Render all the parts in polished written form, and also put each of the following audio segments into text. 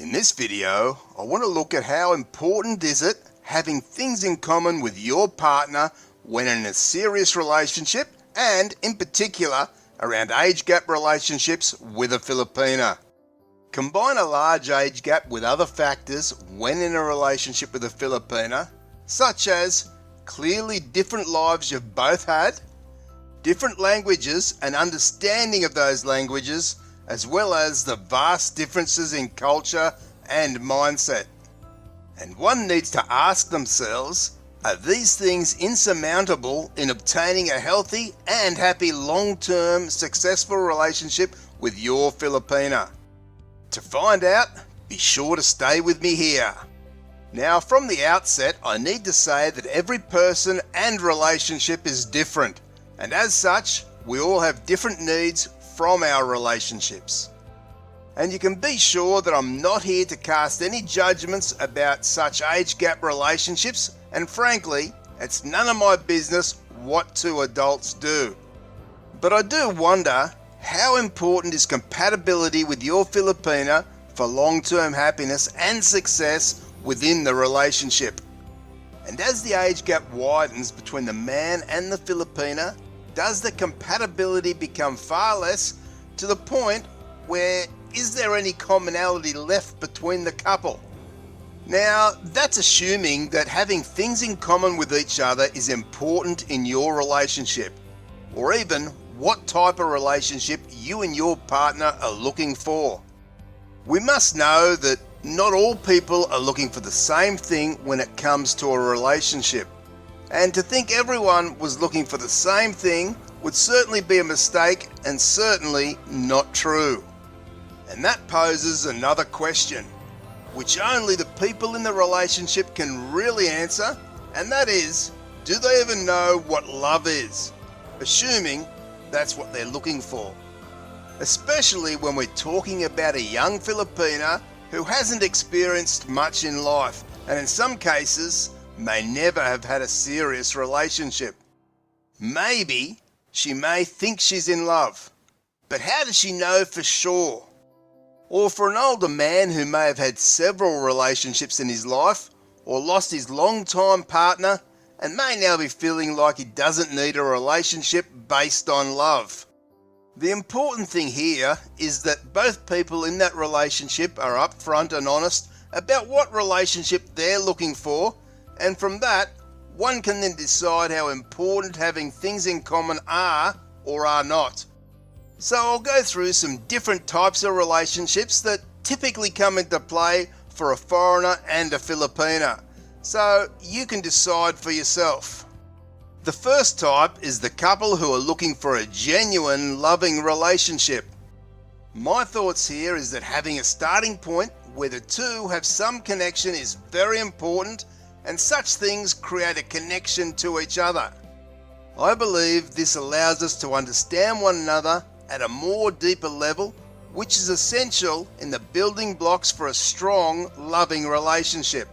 In this video, I want to look at how important is it having things in common with your partner when in a serious relationship, and in particular around age gap relationships with a Filipina. Combine a large age gap with other factors when in a relationship with a Filipina, such as clearly different lives you've both had, different languages and understanding of those languages, as well as the vast differences in culture and mindset. And one needs to ask themselves, are these things insurmountable in obtaining a healthy and happy long-term successful relationship with your Filipina? To find out, be sure to stay with me here. Now, from the outset, I need to say that every person and relationship is different, and as such, we all have different needs from our relationships. And you can be sure that I'm not here to cast any judgments about such age gap relationships, and frankly, it's none of my business what two adults do. But I do wonder, how important is compatibility with your Filipina for long-term happiness and success within the relationship? And as the age gap widens between the man and the Filipina, does the compatibility become far less, to the point where is there any commonality left between the couple? Now, that's assuming that having things in common with each other is important in your relationship, or even what type of relationship you and your partner are looking for. We must know that not all people are looking for the same thing when it comes to a relationship. And to think everyone was looking for the same thing would certainly be a mistake and certainly not true. And that poses another question, which only the people in the relationship can really answer, and that is, do they even know what love is? Assuming that's what they're looking for. Especially when we're talking about a young Filipina who hasn't experienced much in life, and in some cases may never have had a serious relationship. Maybe she may think she's in love, but how does she know for sure? Or for an older man who may have had several relationships in his life, or lost his long-time partner and may now be feeling like he doesn't need a relationship based on love. The important thing here is that both people in that relationship are upfront and honest about what relationship they're looking for, and from that, one can then decide how important having things in common are or are not. So I'll go through some different types of relationships that typically come into play for a foreigner and a Filipina, so you can decide for yourself. The first type is the couple who are looking for a genuine, loving relationship. My thoughts here is that having a starting point where the two have some connection is very important, and such things create a connection to each other. I believe this allows us to understand one another at a more deeper level, which is essential in the building blocks for a strong, loving relationship.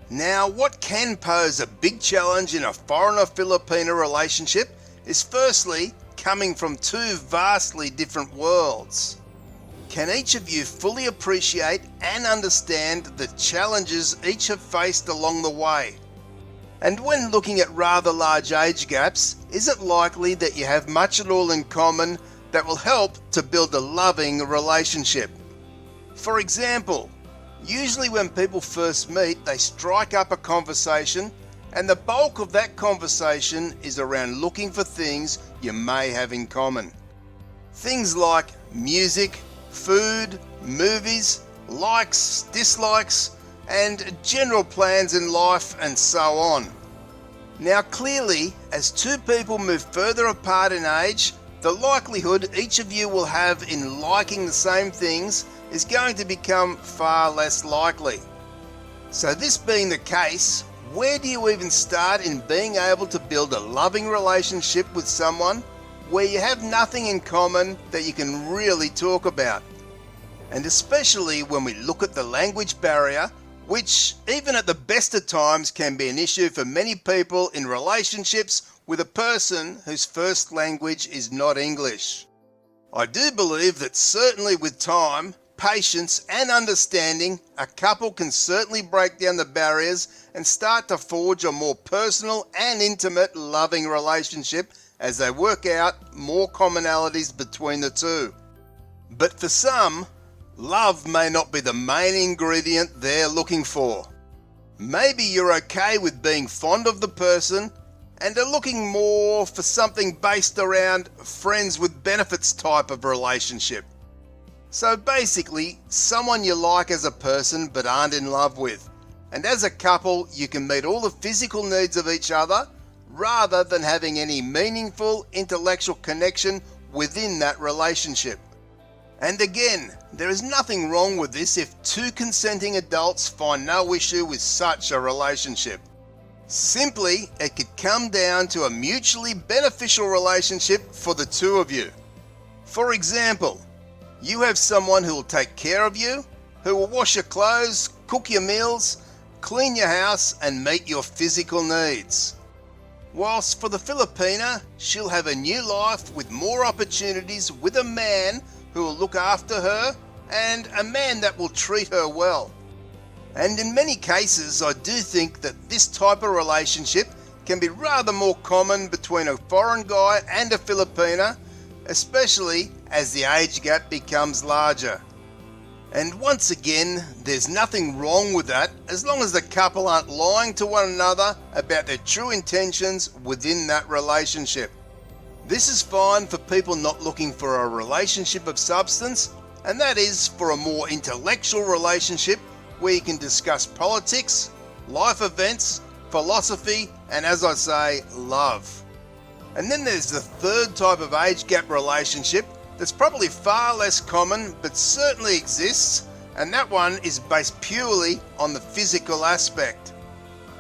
Now, what can pose a big challenge in a foreigner-Filipina relationship is firstly coming from two vastly different worlds. Can each of you fully appreciate and understand the challenges each have faced along the way? And when looking at rather large age gaps, is it likely that you have much at all in common that will help to build a loving relationship? For example, usually when people first meet, they strike up a conversation, and the bulk of that conversation is around looking for things you may have in common. Things like music, food, movies, likes, dislikes, and general plans in life, and so on. Now clearly, as two people move further apart in age, the likelihood each of you will have in liking the same things is going to become far less likely. So this being the case, where do you even start in being able to build a loving relationship with someone where you have nothing in common that you can really talk about? And especially when we look at the language barrier, which even at the best of times can be an issue for many people in relationships with a person whose first language is not English. I do believe that certainly with time, patience and understanding, a couple can certainly break down the barriers and start to forge a more personal and intimate loving relationship as they work out more commonalities between the two. But for some, love may not be the main ingredient they're looking for. Maybe you're okay with being fond of the person and are looking more for something based around friends with benefits type of relationship. So basically, someone you like as a person but aren't in love with. And as a couple, you can meet all the physical needs of each other rather than having any meaningful intellectual connection within that relationship. And again, there is nothing wrong with this if two consenting adults find no issue with such a relationship. Simply, it could come down to a mutually beneficial relationship for the two of you. For example, you have someone who will take care of you, who will wash your clothes, cook your meals, clean your house, and meet your physical needs. Whilst for the Filipina, she'll have a new life with more opportunities with a man who will look after her and a man that will treat her well. And in many cases, I do think that this type of relationship can be rather more common between a foreign guy and a Filipina, especially as the age gap becomes larger. And once again, there's nothing wrong with that as long as the couple aren't lying to one another about their true intentions within that relationship. This is fine for people not looking for a relationship of substance, and that is for a more intellectual relationship where you can discuss politics, life events, philosophy, and as I say, love. And then there's the third type of age gap relationship that's probably far less common but certainly exists, and that one is based purely on the physical aspect.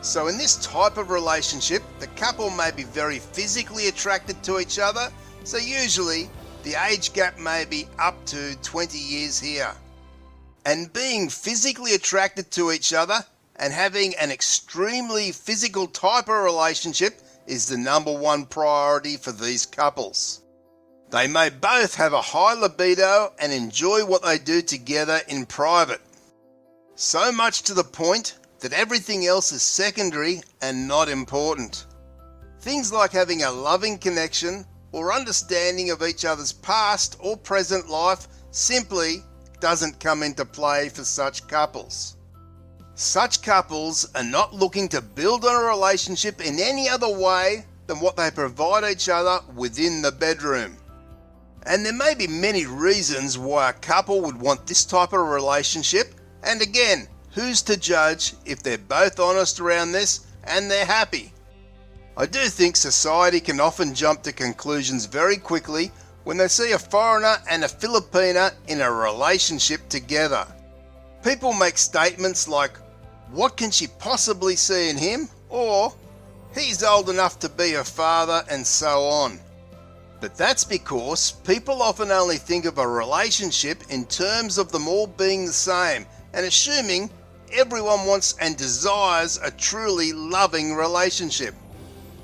So in this type of relationship, the couple may be very physically attracted to each other, so usually the age gap may be up to 20 years here. And being physically attracted to each other and having an extremely physical type of relationship is the number one priority for these couples. They may both have a high libido and enjoy what they do together in private. So much to the point that everything else is secondary and not important. Things like having a loving connection or understanding of each other's past or present life simply doesn't come into play for such couples. Such couples are not looking to build on a relationship in any other way than what they provide each other within the bedroom. And there may be many reasons why a couple would want this type of relationship, and again, who's to judge if they're both honest around this and they're happy? I do think society can often jump to conclusions very quickly when they see a foreigner and a Filipina in a relationship together. People make statements like, "What can she possibly see in him?" or "He's old enough to be her father," and so on. But that's because people often only think of a relationship in terms of them all being the same and assuming everyone wants and desires a truly loving relationship,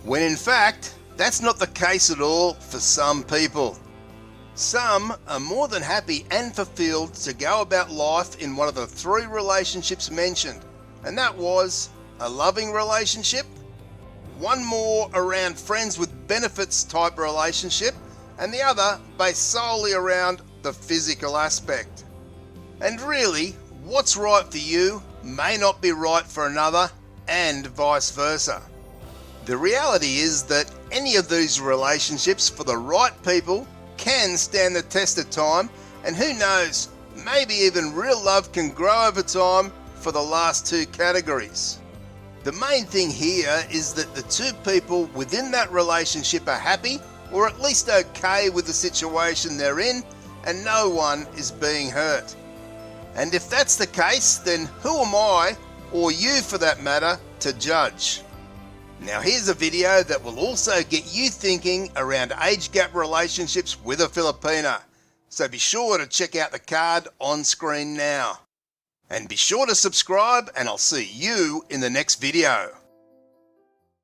when in fact, that's not the case at all for some people. Some are more than happy and fulfilled to go about life in one of the three relationships mentioned, and that was a loving relationship, one more around friends with benefits type relationship, and the other based solely around the physical aspect. And really, what's right for you may not be right for another, and vice versa. The reality is that any of these relationships for the right people can stand the test of time, and who knows, maybe even real love can grow over time for the last two categories. The main thing here is that the two people within that relationship are happy, or at least okay with the situation they're in, and no one is being hurt. And if that's the case, then who am I, or you for that matter, to judge? Now here's a video that will also get you thinking around age gap relationships with a Filipina. So be sure to check out the card on screen now. And be sure to subscribe, and I'll see you in the next video.